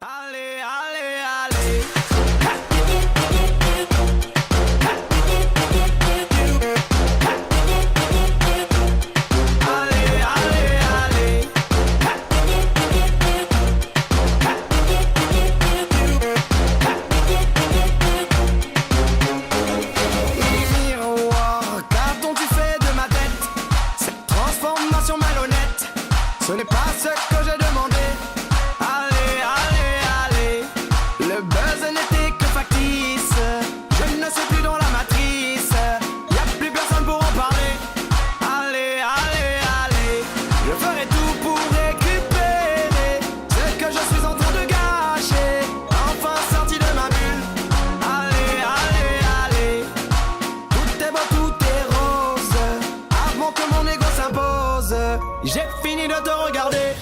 Allez, allez, allez. Allez, allez, allez. Miroir, qu'as-tu fait de ma tête? Cette transformation malhonnête, ce n'est pas ce que j'ai demandé. Allez, allez, allez. Le buzz n'était que factice. Je ne suis plus dans la matrice. Y a plus personne pour en parler. Allez, allez, allez. Je ferai tout pour récupérer ce que je suis en train de gâcher. Enfin sorti de ma bulle. Allez, allez, allez. Tout est beau, tout est rose. Avant que mon ego s'impose, j'ai fini de te regarder.